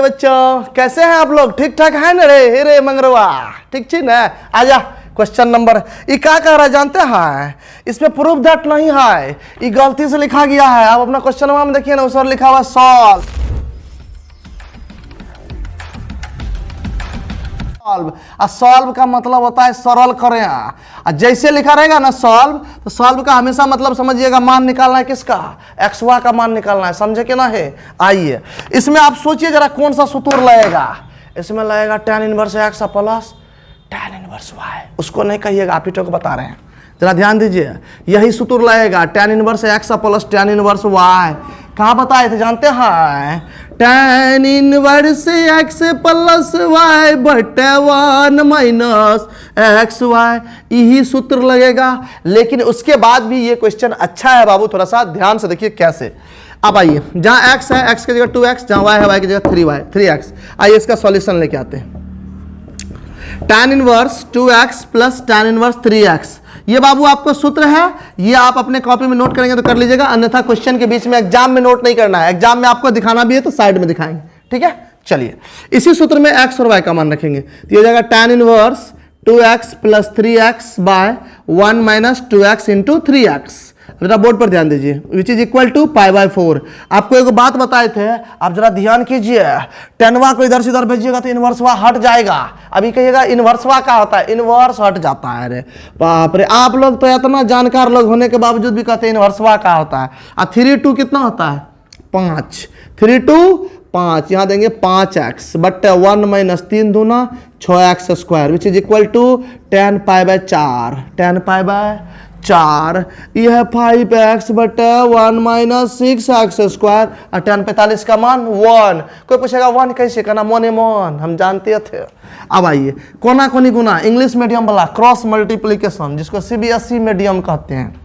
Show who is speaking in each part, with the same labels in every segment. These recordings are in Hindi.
Speaker 1: बच्चों, कैसे हैं आप लोग? ठीक ठाक है ना रे? रे मंगरवा ठीक छी ना? आजा क्वेश्चन नंबर ये क्या कह रहा है जानते हैं? इसमें प्रूफ दैट नहीं है, ये गलती से लिखा गया है। आप अपना क्वेश्चन में देखिए ना, उस पर लिखा हुआ सॉल्व। सॉल्व का मतलब होता है सरल करें। जैसे लिखा रहेगा ना सॉल्व, तो सॉल्व का हमेशा मतलब समझिएगा मान निकालना है। किसका? एक्स वाई का मान निकालना है। समझे कि ना है? आइए इसमें आप सोचिए जरा कौन सा सूत्र लगेगा। इसमें लगेगा tan inverse x plus tan inverse y. उसको नहीं कहिएगा, आप ही को बता रहे हैं, जरा ध्यान दीजिए। यही सूत्र लगेगा tan inverse x plus tan inverse y. कहाँ बताए थे जानते हैं? tan inverse x plus y बटे 1 माइनस एक्स वाई, यही सूत्र लगेगा। लेकिन उसके बाद भी ये क्वेश्चन अच्छा है बाबू, थोड़ा सा ध्यान से देखिए कैसे। अब आइए, जहाँ x है x की जगह 2x, जहाँ y है y की जगह 3y 3x। आइए इसका सॉल्यूशन लेके आते हैं। tan inverse 2x plus tan inverse 3x, ये बाबू आपको सूत्र है। ये आप अपने कॉपी में नोट करेंगे तो कर लीजिएगा, अन्यथा क्वेश्चन के बीच में एग्जाम में नोट नहीं करना है। एग्जाम में आपको दिखाना भी है तो साइड में दिखाएंगे, ठीक है। चलिए इसी सूत्र में x और y का मान रखेंगे, तो ये जाएगा tan inverse 2x plus 3x by 1 minus 2x into 3x। जरा बोर्ड पर ध्यान दीजिए, विच इज इक्वल टू π/4। आपको एक बात बताए थे, आप जरा ध्यान कीजिए। टेनवा को इधर से इधर भेजिएगा तो इनवर्सवा हट जाएगा। अभी कहिएगा इनवर्सवा का होता है, इनवर्स हट जाता है। अरे बाप रे, आप लोग तो इतना जानकार लोग होने के बावजूद भी कहते हैं इनवर्सवा का होता है। और 3/2 कितना होता है? 5। 3/2 5, यहाँ देंगे 5x बट 1 माइनस 3 दूना 6x square, which is equal to tan π/4। tan π/4 यह है 5x but 1 minus 6x square. और tan 45 का मान 1। कोई पूछेगा 1 कैसे करना? मोने मन, हम जानते थे। अब आइए कोना कोनी गुना, इंग्लिश मीडियम वाला क्रॉस मल्टीप्लीकेशन, जिसको CBSE मीडियम कहते हैं।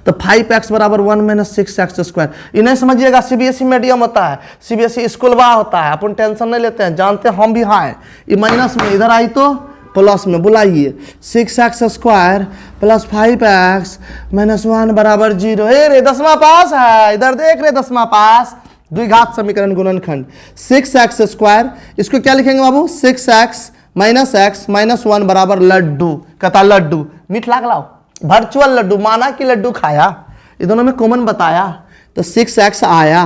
Speaker 1: तो 5x बराबर 1 माइनस 6x स्क्वायर। इन्हें समझिएगा, CBSE मीडियम होता है, CBSE स्कूलवा होता है। अपन टेंशन नहीं लेते हैं, जानते हैं हम भी हैं। ये माइनस में इधर आई तो प्लस में, बुलाइए 6x square plus 5x minus 1 बराबर 0। रे 10वां पास है, इधर देख रहे 10वां पास। द्विघात समीकरण गुणनखंड 6x स्क्वायर, इसको क्या लिखेंगे बाबू? 6x माइनस x माइनस 1 बराबर लड्डू। कहता लड्डू मीठ लाग लाओ, वर्चुअल लड्डू, माना कि लड्डू खाया। ये दोनों में कॉमन बताया तो 6x आया,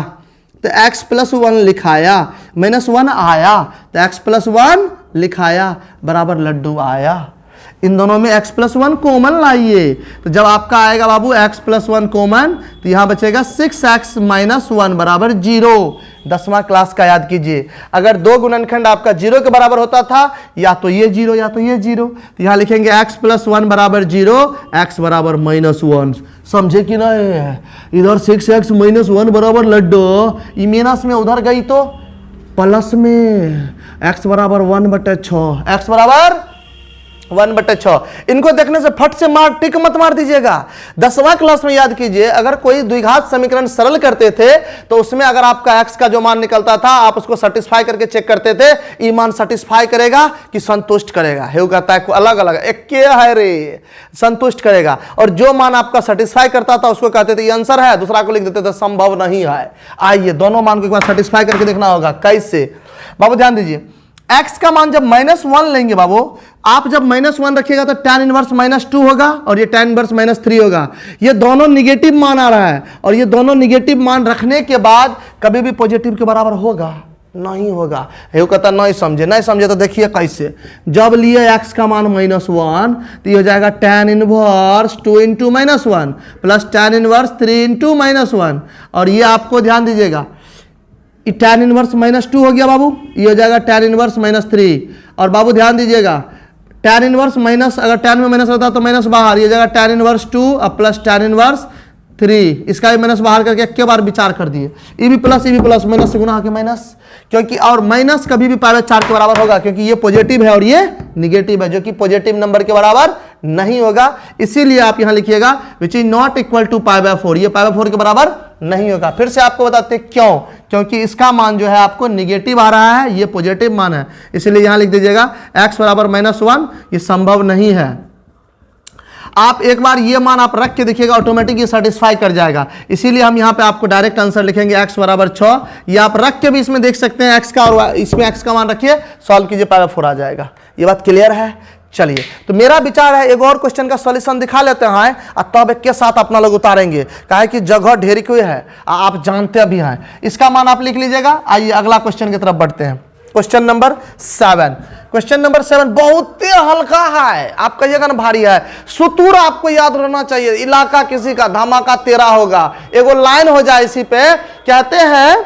Speaker 1: तो x प्लस 1 लिखाया, माइनस 1 आया तो x प्लस 1 लिखाया, बराबर लड्डू आया। इन दोनों में x प्लस 1 कॉमन लाइए, तो जब आपका आएगा बाबू x प्लस 1 कॉमन, तो यहां बचेगा 6x माइनस 1 बराबर 0। 10वां क्लास का याद कीजिए, अगर दो गुणनखंड आपका 0 के बराबर होता था, या तो ये 0 या तो ये 0, तो यहां लिखेंगे x प्लस 1 बराबर 0, x बराबर माइनस 1। समझे कि नहीं? इधर 6x माइनस 1 बराबर लड्डू, ये माइनस में उधर गई तो प्लस में x बराबर 1/6, x बराबर 1/6। इनको देखने से फट से मार टिक मत मार दीजिएगा। 10वां क्लास में याद कीजिए, अगर कोई द्विघात समीकरण सरल करते थे तो उसमें अगर आपका x का जो मान निकलता था, आप उसको सेटिस्फाई करके चेक करते थे, ये मान सेटिस्फाई करेगा कि संतुष्ट करेगा। हे कहता है अलग अलग एक के है रे, संतुष्ट करेगा। और जो मान आपका सेटिस्फाई करता था उसको कहते थे ये आंसर है, दूसरा को लिख देते थे संभव नहीं है। आइए दोनों मान को एक बार सेटिस्फाई करके देखना होगा कैसे। बाबू ध्यान दीजिए, x का मान जब -1 लेंगे बाबू, आप जब -1 रखिएगा तो tan इनवर्स -2 होगा और ये tan इनवर्स -3 होगा। ये दोनों निगेटिव मान आ रहा है, और ये दोनों निगेटिव मान रखने के बाद कभी भी पॉजिटिव के बराबर होगा नहीं होगा। ये कहता नहीं समझे तो देखिए कैसे। जब लिए x का मान -1, तो ये हो जाएगा tan inverse 2 into -1 plus tan inverse 3 into -1। और ये आपको ध्यान दीजिएगा, tan इनवर्स -2 हो गया बाबू, ये हो जाएगा tan इनवर्स -3। और बाबू ध्यान दीजिएगा, tan इनवर्स माइनस, अगर tan में माइनस होता तो माइनस बाहर, ये जाएगा tan इनवर्स 2 और प्लस tan इनवर्स 3। इसका भी माइनस बाहर करके एक बार विचार कर दिए, ये भी प्लस माइनस से गुना होकर माइनस, क्योंकि और माइनस कभी भी π/4 के बराबर होगा, क्योंकि ये पॉजिटिव है और ये निगेटिव है, जो कि पॉजिटिव नंबर के बराबर नहीं होगा। इसीलिए आप यहां लिखिएगा which is not equal to π/4, ये π/4 के बराबर नहीं होगा। फिर से आपको बताते क्यों, क्योंकि इसका मान जो है आपको निगेटिव आ रहा है, ये पॉजिटिव मान है, इसलिए यहां लिख दीजिएगा x बराबर -1, ये संभव नहीं है। आप एक बार ये मान आप रख के देखिएगा, ऑटोमेटिक ये सेटिस्फाई कर जाएगा। इसीलिए हम यहाँ पे आपको डायरेक्ट आंसर लिखेंगे x बराबर 6। ये आप रख के भी इसमें देख सकते हैं x का, और इसमें x का मान रखिए, सॉल्व कीजिए, पावर 4 आ जाएगा। ये बात क्लियर है? चलिए, तो मेरा विचार है एक और क्वेश्चन का सॉल्यूशन दिखा लेते हैं और तब एक के साथ अपना लोग उतारेंगे, काहे कि जगह ढेर कोई है, आप जानते भी हैं। इसका मान आप लिख लीजिएगा। आइए अगला क्वेश्चन की तरफ बढ़ते हैं। Question number 7। क्वेश्चन नंबर 7 बहुत ही हल्का है, आप कहिएगा ना भारी है। सूत्र आपको याद रहना चाहिए, इलाका किसी का, धमाका तेरा होगा। एगो लाइन हो जाए इसी पे, कहते हैं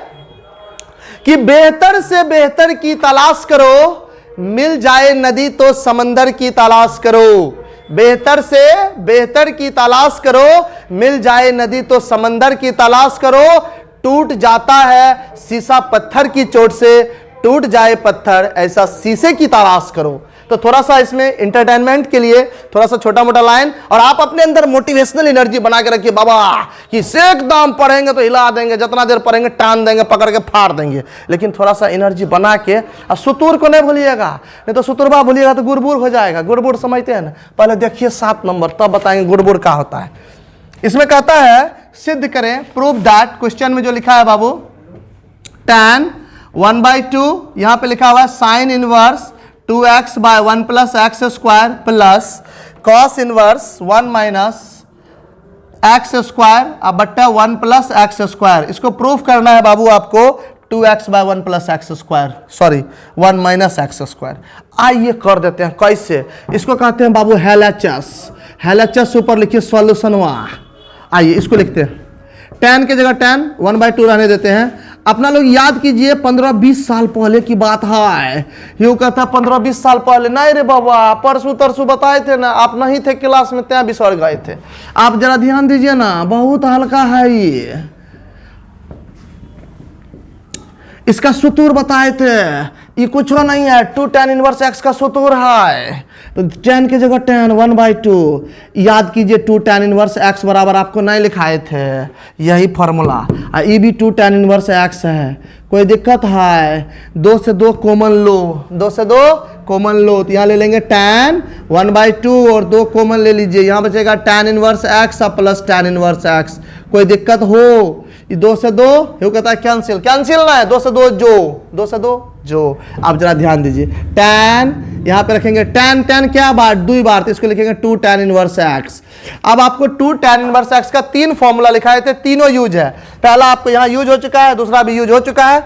Speaker 1: कि बेहतर से बेहतर की तलाश करो, मिल जाए नदी तो समंदर की तलाश करो। बेहतर से बेहतर की तलाश करो, मिल जाए नदी तो समंदर की तलाश करो। टूट जाता है शीशा पत्थर की चोट से, टूट जाए पत्थर ऐसा शीशे की तलाश करो। तो थोड़ा सा इसमें इंटरटेनमेंट के लिए थोड़ा सा छोटा मोटा लाइन, और आप अपने अंदर मोटिवेशनल एनर्जी बना के रखिए बाबा कि एकदम पढ़ेंगे तो हिला देंगे, जितना देर पढ़ेंगे टान देंगे, पकड़ के फाड़ देंगे। लेकिन थोड़ा सा एनर्जी बना के, और सुतूर को नहीं भूलिएगा, नहीं तो सुतुरबा भूलिएगा तो गुड़बुड़ हो जाएगा। गुड़बुड़ समझते हैं ना? पहले देखिए 7 नंबर, तब बताएंगे गुड़बुड़ क्या होता है। इसमें कहता है सिद्ध करें, प्रूव दैट, क्वेश्चन में जो लिखा है बाबू, tan 1/2, यहां पे लिखा हुआ है sine inverse 2x by 1 plus x square plus cos inverse 1 minus x square अब बट्टा 1 प्लस एक्स स्क्वायर। इसको प्रूफ करना है बाबू आपको 2x by 1 plus x square, sorry 1 minus x square. आइए कर देते हैं कैसे। इसको कहते हैं बाबू LHS। LHS ऊपर लिखिए सॉल्यूशन वहाँ। आइए इसको लिखते हैं, tan के जगह tan 1/2 रहने देते हैं। अपना लोग याद कीजिए 15-20 साल पहले की बात है। यूँ कहता 15-20 साल पहले, नहीं रे बाबा परसों तरसों बताए थे ना, आप नहीं थे क्लास में, त्या बिसर गए थे। आप जरा ध्यान दीजिए ना, बहुत हल्का है ये। इसका सूत्र बताए थे, ये कुछ नहीं है, 2 tan इनवर्स x का सूत्र है। तो tan के जगह tan 1/2, याद कीजिए 2 tan इनवर्स x बराबर आपको नहीं लिखाए थे, यही फॉर्मूला। ये भी 2 tan इनवर्स x है। कोई दिक्कत है? 2 से 2 कॉमन लो, 2 से 2 कॉमन लो, तो यहाँ ले लेंगे tan 1/2 और 2 कॉमन ले लीजिए, यहाँ बचेगा tan inverse x plus tan inverse x। कोई दिक्कत हो? 2 से 2 ये कहता है कैंसिल, कैंसिल ना है, 2 से 2 जो, 2 से 2 जो। आप जरा ध्यान दीजिए, tan यहाँ पे रखेंगे tan क्या बार 2 बार, तो इसको लिखेंगे 2 tan इनवर्स x। अब आपको 2 tan इनवर्स x का 3 फॉर्मूला लिखाए थे, तीनों यूज है। पहला आपको यहाँ यूज हो चुका है, दूसरा भी यूज हो चुका है,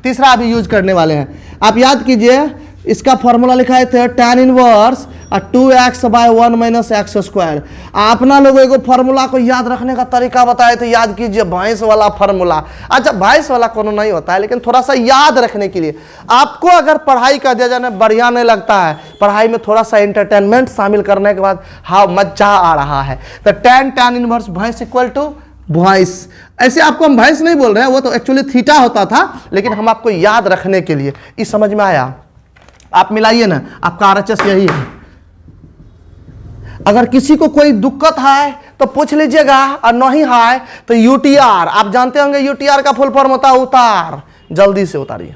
Speaker 1: तीसरा भी यूज करने वाले हैं। आप याद कीजिए, इसका फॉर्मूला लिखाए थे tan inverse 2x by 1 minus x square. अपना लोगों को फॉर्मूला को याद रखने का तरीका बताए थे, याद कीजिए भैंस वाला फॉर्मूला। अच्छा भैंस वाला कोनो नहीं होता है, लेकिन थोड़ा सा याद रखने के लिए आपको अगर पढ़ाई कर दिया जाए बढ़िया नहीं लगता है, पढ़ाई में थोड़ा सा एंटरटेनमेंट शामिल करने के बाद हाँ मजा आ रहा है। तो tan इनवर्स भैंस इक्वल टू भैंस, ऐसे आपको हम भैंस नहीं बोल रहे हैं, वो तो एक्चुअली थीटा होता था, लेकिन हम आपको याद रखने के लिए। इस समझ में आया? आप मिलाइए ना, आपका RHS यही है। अगर किसी को कोई दिक्कत है तो पूछ लीजिएगा, और नहीं है तो UTR, आप जानते होंगे UTR का फुल फॉर्म होता है उतार, जल्दी से उतारिए।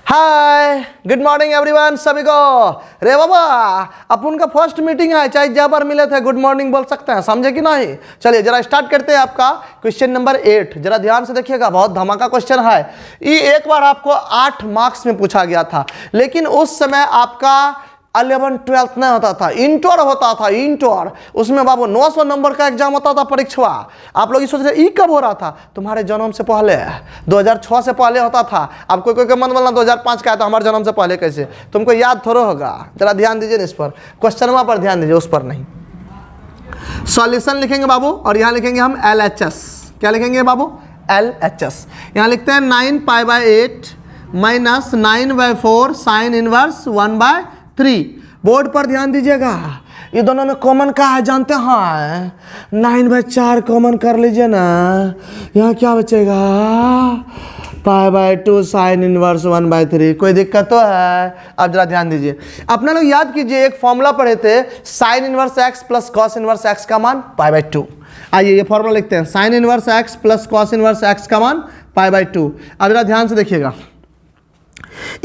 Speaker 1: हाय गुड मॉर्निंग एवरीवन, सभी को रे बाबा अपन का फर्स्ट मीटिंग है, चाहे जबर मिले थे गुड मॉर्निंग बोल सकते हैं, समझे कि नहीं? चलिए जरा स्टार्ट करते हैं आपका क्वेश्चन नंबर 8। जरा ध्यान से देखिएगा, बहुत धमाका क्वेश्चन है। ये एक बार आपको 8 मार्क्स में पूछा गया था, लेकिन उस समय आपका 11 12 नहीं होता था, इंटर होता था, इंटर। उसमें बाबू 900 नंबर का एग्जाम होता था परीक्षा। आप लोग ये सोच रहे ये कब हो रहा था? तुम्हारे जन्म से पहले, 2006 से पहले होता था। अब कोई कोई मन बोलना 2005 का है तो हमारे जन्म से पहले कैसे? तुमको याद थोड़ा होगा। जरा ध्यान दीजिए इस पर, क्वेश्चन पर ध्यान दीजिए, उस पर नहीं। सॉल्यूशन लिखेंगे बाबू, और यहाँ लिखेंगे हम LHS। क्या लिखेंगे बाबू? LHS। यहाँ लिखते हैं 9π/8 माइनस 9/4 साइन इनवर्स 1/3। बोर्ड पर ध्यान दीजिएगा, ये दोनों में कॉमन का है जानते हैं? 9/4 कॉमन कर लीजिए ना, यहाँ क्या बचेगा? π/2 साइन इनवर्स 1/3। कोई दिक्कत तो है? अब जरा ध्यान दीजिए, अपना लोग याद कीजिए एक फॉर्मूला पढ़े थे, sine inverse x plus cos inverse x का मान π/2। आइए ये फॉर्मूला लिखते हैं, sine inverse x plus cos inverse x का मान π/2। अब जरा ध्यान से देखिएगा,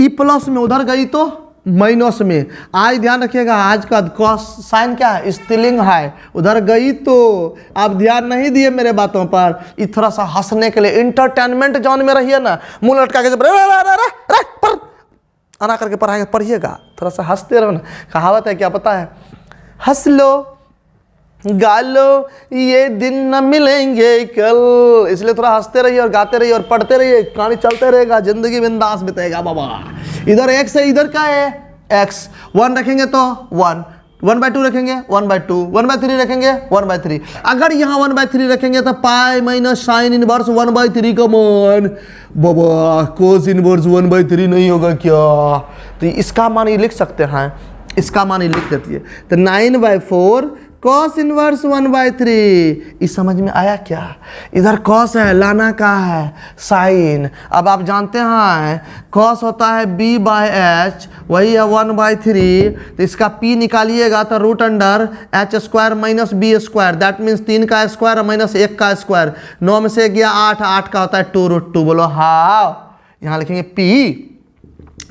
Speaker 1: ई प्लस में उधर गई तो माइनस में। आज ध्यान रखिएगा, आज का कॉस साइन क्या है, स्त्रीलिंग है, उधर गई तो आप ध्यान नहीं दिए मेरे बातों पर। ये थोड़ा सा हंसने के लिए इंटरटेनमेंट जोन में रहिए ना, मुंह लटका के आना करके पढ़िएगा, थोड़ा सा हंसते रहो ना। कहावत है क्या पता है, हंस लो गा लो ये दिन न मिलेंगे कल, इसलिए थोड़ा हंसते रहिए और गाते रहिए और पढ़ते रहिए, कहानी चलते रहेगा, जिंदगी बिंदास बितेगा बाबा। इधर x है, इधर क्या है x, 1 रखेंगे तो 1, 1/2 रखेंगे 1/2, 1/3 रखेंगे 1/3। अगर यहाँ 1/3 रखेंगे तो पाई माइनस साइन इनवर्स 1/3 का मान, बाबा कोस इनवर्स 1/3 नहीं होगा क्या? तो इसका मान ये लिख सकते हैं, इसका मान ये लिख देती है, तो 9/4 कॉस इनवर्स 1/3। इस समझ में आया क्या? इधर कॉस है, लाना का है साइन। अब आप जानते हैं कॉस होता है b/h, वही है 1/3। तो इसका p निकालिएगा तो √h² minus b², that means 3 का स्क्वायर माइनस 1 का स्क्वायर। 9 में से गया 8, 8 का होता है 2√2। बोलो हाँ, यहाँ लिखेंगे p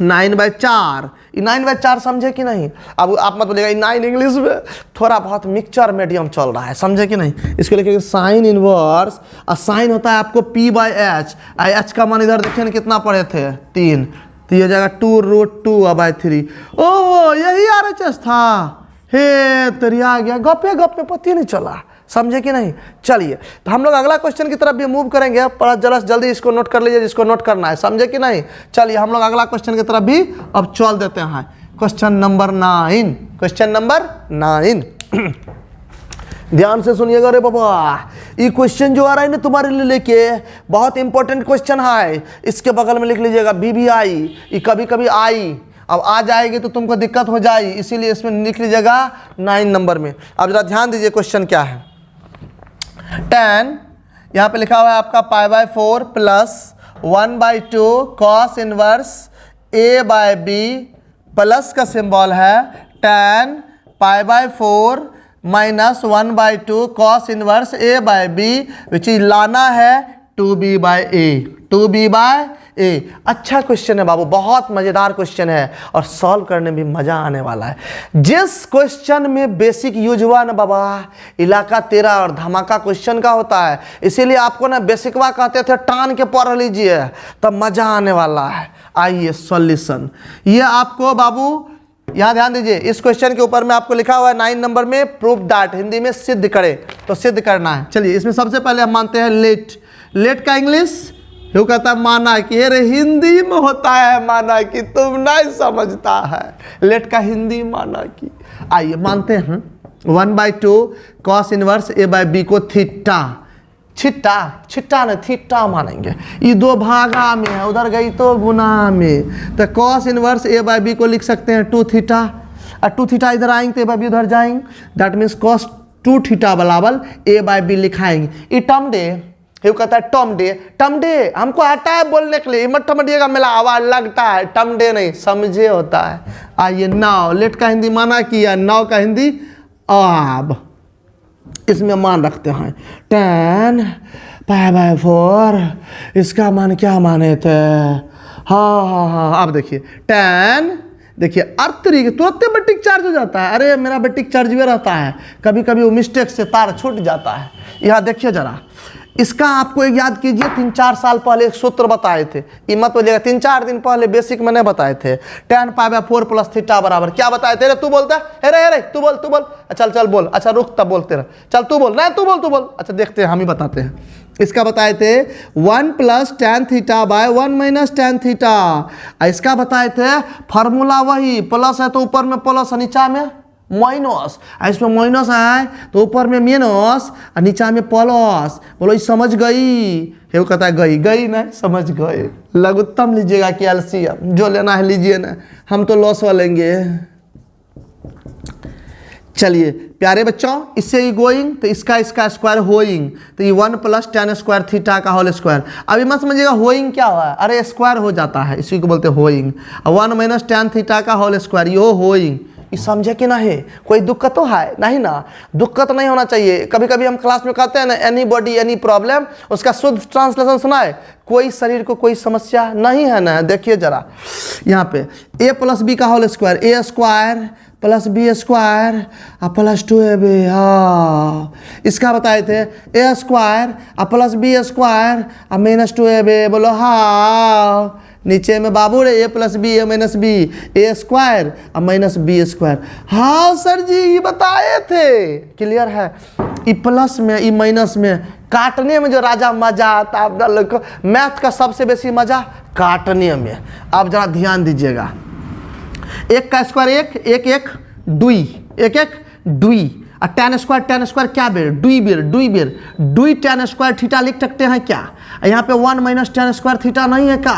Speaker 1: 9/4। 9/4 समझे कि नहीं? अब आप मत बोलिएगा 9 इंग्लिश में थोड़ा बहुत मिक्सचर मीडियम चल रहा है, समझे कि नहीं? इसको लिखेंगे साइन इनवर्स, और साइन होता है आपको p/h। h का मान इधर देखिए ना कितना पढ़े थे 3, तो ये जाएगा 2√2/3। ओह यही RHS था, हे तेरी आ गया, गप में पता नहीं चला, समझे कि नहीं? चलिए तो हम लोग अगला क्वेश्चन की तरफ भी मूव करेंगे, पर जरा जल्दी इसको नोट कर लीजिए जिसको नोट करना है, समझे कि नहीं? चलिए हम लोग अगला क्वेश्चन की तरफ भी अब चल देते हैं। क्वेश्चन नंबर 9, क्वेश्चन नंबर 9 ध्यान से सुनिएगा रे बाबा। ये क्वेश्चन जो आ रहा है ना तुम्हारे लिए लेके, बहुत इंपॉर्टेंट क्वेश्चन है। इसके बगल में लिख लीजिएगा BBI, ये कभी कभी आई, अब आ जाएगी तो तुमको दिक्कत हो जाएगी, इसीलिए इसमें लिख लीजिएगा 9 नंबर में। अब जरा ध्यान दीजिए क्वेश्चन क्या है। tan, यहाँ पे लिखा हुआ है आपका π/4 plus 1/2 cos inverse a/b, plus का सिंबल है tan π/4 minus 1/2 cos inverse a/b, which is लाना है 2b/a, 2b/a। अच्छा क्वेश्चन है बाबू, बहुत मज़ेदार क्वेश्चन है और सॉल्व करने में भी मज़ा आने वाला है। जिस क्वेश्चन में बेसिक यूज हुआ ना बाबा, इलाका तेरा और धमाका क्वेश्चन का होता है, इसीलिए आपको ना बेसिकवा कहते थे, टान के पढ़ लीजिए तब मज़ा आने वाला है। आइए सॉल्यूशन, ये आपको बाबू यहाँ ध्यान दीजिए, इस क्वेश्चन के ऊपर में आपको लिखा हुआ है 9 नंबर में प्रूफ दैट, हिंदी में सिद्ध करे, तो सिद्ध करना है। चलिए इसमें सबसे पहले हम मानते हैं लेट। लेट का इंग्लिश वो कहता है माना कि, अरे हिंदी में होता है माना कि, तुम नहीं समझता है। लेट का हिंदी माना कि। आइए मानते हैं 1/2 कॉस इनवर्स a/b को थीटा, छिट्टा न थीटा मानेंगे। ये 2 भागा में है, उधर गई तो गुना में, तो कॉस इनवर्स a/b को लिख सकते हैं 2 थीटा, और 2 थीटा इधर आएंगे तो a/b उधर जाएंगे, दैट मीन्स कॉस 2 थीटा बराबर a/b लिखाएंगे। ये टर्म डे, ये कहता है टर्म डे हमको आता है बोलने के लिए, मत समझिएगा मेरा आवाज लगता है, टर्म डे नहीं समझे होता है। आइए नाउ, लेट का हिंदी माना किया, नाउ का हिंदी अब, इसमें मान रखते हैं tan π/4, इसका मान क्या माने थे? हाँ अब देखिए tan, देखिए अर्थ तरीके तुरंत बैटिक चार्ज हो जाता है। अरे मेरा बैटिक चार्ज भी रहता है, कभी कभी वो मिस्टेक से तार छूट जाता है। यहाँ देखिए जरा, इसका आपको एक याद कीजिए, 3-4 साल पहले एक सूत्र बताए थे, ये मत बोलिएगा 3-4 दिन पहले बेसिक में नहीं बताए थे। tan π/4 प्लस थीटा बराबर क्या बताए थे? तू बोलता है, अरे तू बोल, चल बोल, अच्छा रुक तब बोलते रह, चल तू बोल, नहीं तू बोल, अच्छा देखते हैं, हम ही बताते हैं। इसका बताए थे 1 + tan θ/1 - tan θ। इसका बताए थे फार्मूला वही, प्लस है तो ऊपर में प्लस है, नीचा में माइनस, इसमें माइनस है तो ऊपर में माइनस और नीचा में प्लस। बोलो ये समझ गई? वो कहता है गई नहीं समझ गए। लघुत्तम लीजिएगा कि एलसीएम, जो लेना है लीजिए ना, हम तो लॉस वालेंगे। चलिए प्यारे बच्चों, इससे ही गोइंग तो इसका स्क्वायर होइंग, तो ये 1 + tan² θ का होल स्क्वायर। अभी मत समझिएगा होइंग क्या हुआ है, अरे स्क्वायर हो जाता है, इसी को बोलते हैं होइंग। 1 - tan θ का होल स्क्वायर, ये होइंग, ये समझे कि नहीं? कोई दिक्कत तो है नहीं ना? दिक्कत नहीं होना चाहिए। कभी कभी हम क्लास में कहते हैं ना, एनी बॉडी एनी प्रॉब्लम, उसका शुद्ध ट्रांसलेशन सुनाए, कोई शरीर को कोई समस्या नहीं है ना। देखिए जरा यहाँ पे a प्लस बी का whole square, a square plus b square plus 2ab, हाँ इसका बताए थे a square plus b square minus 2ab, बोलो हाँ। नीचे में बाबू रे a plus b a minus b, a square minus b square, हाँ सर जी ये बताए थे, क्लियर है। ई प्लस में ई माइनस में काटने में जो राजा मजा आता है, आप लोग को मैथ का सबसे बेसी मजा काटने में। आप जरा ध्यान दीजिएगा, एक का स्क्वायर एक, एक एक दुई, एक एक दुई, और टेन स्क्वायर क्या बेर, दुई बेर, दुई बेर, दुई टेन स्क्वायर थीटा लिख सकते हैं क्या? यहाँ पे 1 माइनस टेन स्क्वायर थीटा नहीं है क्या?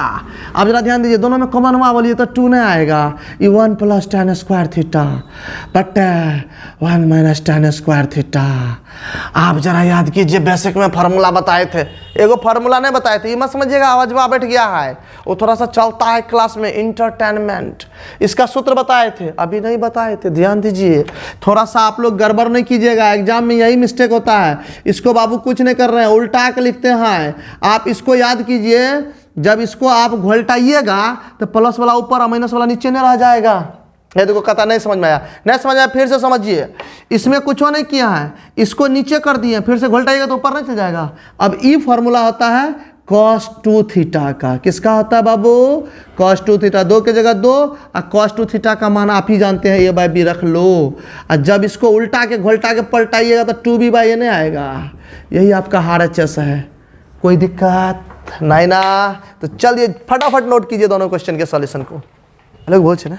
Speaker 1: आप जरा ध्यान दीजिए, दोनों में कॉमन हुआ बोलिए तो 2 नहीं आएगा। ये 1 plus ten square theta but 1 minus ten square theta. आप जरा याद कीजिए, बेसिक में फार्मूला बताए थे, एगो फार्मूला नहीं बताए थे, ये मत समझिएगा आवाजवा बैठ गया है, वो थोड़ा सा चलता है क्लास में, इंटरटेनमेंट। इसका सूत्र बताए थे, अभी नहीं बताए थे, ध्यान दीजिए। थोड़ा सा आप लोग गड़बड़ नहीं कीजिएगा, एग्जाम में यही मिस्टेक होता है। इसको बाबू कुछ नहीं कर रहे हैं, उल्टा के लिखते हैं। आप इसको याद कीजिए, जब इसको आप घोलटाइएगा तो प्लस वाला ऊपर और माइनस वाला नीचे नहीं रह जाएगा। ये देखो कथा नहीं समझ में आया, नहीं समझ आया फिर से समझिए। इसमें कुछ नहीं किया है, इसको नीचे कर दिए, फिर से घोलटाइएगा तो ऊपर नहीं चल जाएगा। अब ई फॉर्मूला होता है cos 2 थीटा का। किसका होता है बाबू? cos 2 थीटा, 2 की जगह 2, और cos 2 थीटा का मान आप ही जानते हैं, a/b रख लो। और जब इसको उल्टा के घोलटा के पलटाइएगा तो 2b/a नहीं आएगा। यही आपका RHS है, कोई दिक्कत नहीं ना? तो चलिए फटाफट नोट कीजिए दोनों क्वेश्चन के सॉल्यूशन को। लोग बोल ना।